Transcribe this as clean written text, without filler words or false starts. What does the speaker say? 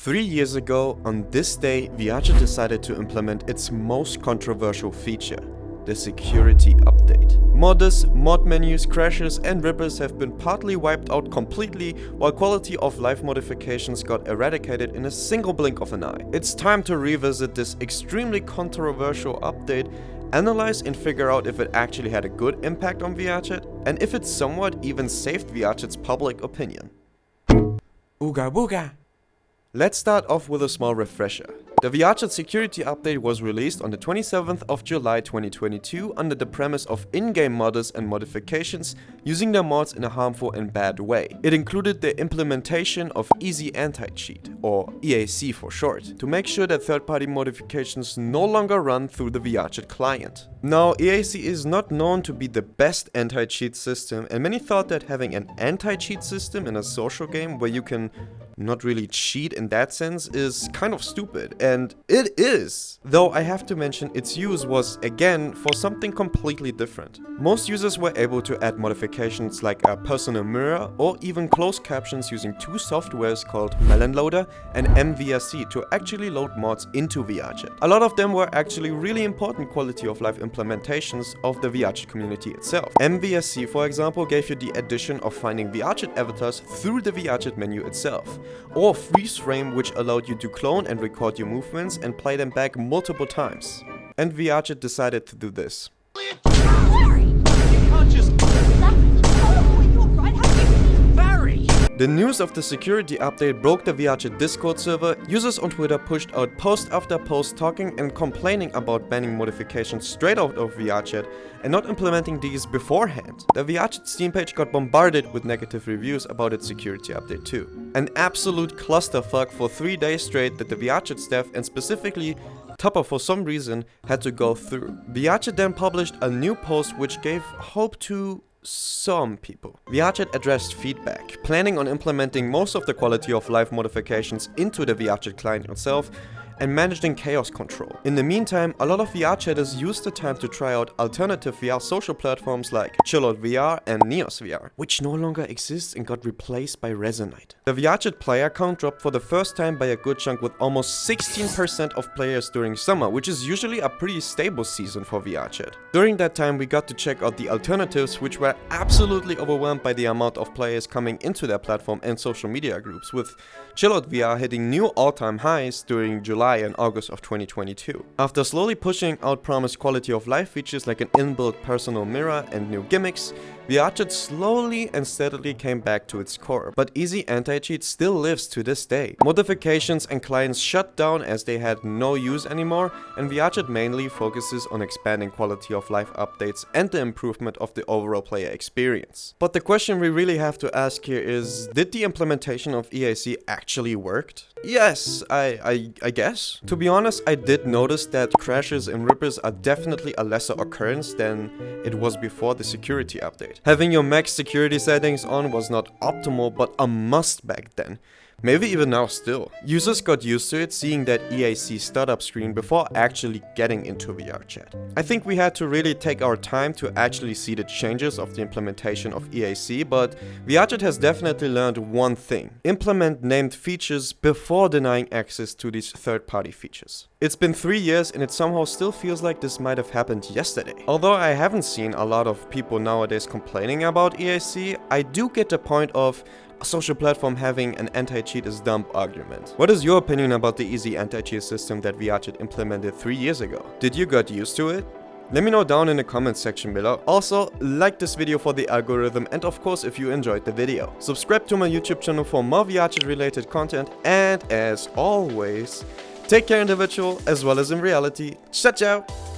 3 years ago, on this day, VRChat decided to implement its most controversial feature, the security update. Modders, mod menus, crashes and rippers have been partly wiped out completely, while quality of life modifications got eradicated in a single blink of an eye. It's time to revisit this extremely controversial update, analyze and figure out if it actually had a good impact on VRChat, and if it somewhat even saved VRChat's public opinion. Ooga booga! Let's start off with a small refresher. The VRChat security update was released on the 27th of July 2022 under the premise of in-game modders and modifications using their mods in a harmful and bad way. It included the implementation of Easy Anti-Cheat, or EAC for short, to make sure that third-party modifications no longer run through the VRChat client. Now, EAC is not known to be the best anti-cheat system, and many thought that having an anti-cheat system in a social game where you can not really cheat in that sense is kind of stupid, and it is. Though I have to mention its use was again for something completely different. Most users were able to add modifications like a personal mirror or even closed captions using two softwares called Melon Loader and emmVRC to actually load mods into VRChat. A lot of them were actually really important quality of life implementations of the VRChat community itself. emmVRC, for example, gave you the addition of finding VRChat avatars through the VRChat menu itself, or freeze frame, which allowed you to clone and record your movements and play them back multiple times. And VRChat decided to do this. The news of the security update broke the VRChat Discord server. Users on Twitter pushed out post after post talking and complaining about banning modifications straight out of VRChat and not implementing these beforehand. The VRChat Steam page got bombarded with negative reviews about its security update too. An absolute clusterfuck for 3 days straight that the VRChat staff, and specifically Tupper for some reason, had to go through. VRChat then published a new post which gave hope to some people. VRChat addressed feedback, planning on implementing most of the quality of life modifications into the VRChat client itself, and managing chaos control. In the meantime, a lot of VRChatters used the time to try out alternative VR social platforms like ChilloutVR and NeosVR, which no longer exists and got replaced by Resonite. The VRChat player count dropped for the first time by a good chunk, with almost 16% of players during summer, which is usually a pretty stable season for VRChat. During that time, we got to check out the alternatives, which were absolutely overwhelmed by the amount of players coming into their platform and social media groups, with ChilloutVR hitting new all-time highs during July and August of 2022. After slowly pushing out promised quality of life features like an inbuilt personal mirror and new gimmicks, VRChat slowly and steadily came back to its core. But Easy Anti-Cheat still lives to this day. Modifications and clients shut down as they had no use anymore, and VRChat mainly focuses on expanding quality of life updates and the improvement of the overall player experience. But the question we really have to ask here is, did the implementation of EAC actually worked? Yes, I guess. To be honest, I did notice that crashes and rippers are definitely a lesser occurrence than it was before the security update. Having your max security settings on was not optimal, but a must back then. Maybe even now still. Users got used to it, seeing that EAC startup screen before actually getting into VRChat. I think we had to really take our time to actually see the changes of the implementation of EAC, but VRChat has definitely learned one thing: implement named features before denying access to these third-party features. It's been 3 years and it somehow still feels like this might have happened yesterday. Although I haven't seen a lot of people nowadays complaining about EAC, I do get the point of a social platform having an anti-cheat is dumb argument. What is your opinion about the Easy Anti-Cheat system that VRChat implemented 3 years ago? Did you get used to it? Let me know down in the comments section below. Also, like this video for the algorithm, and of course if you enjoyed the video. Subscribe to my YouTube channel for more VRChat related content, and as always, take care in the virtual as well as in reality. Ciao ciao!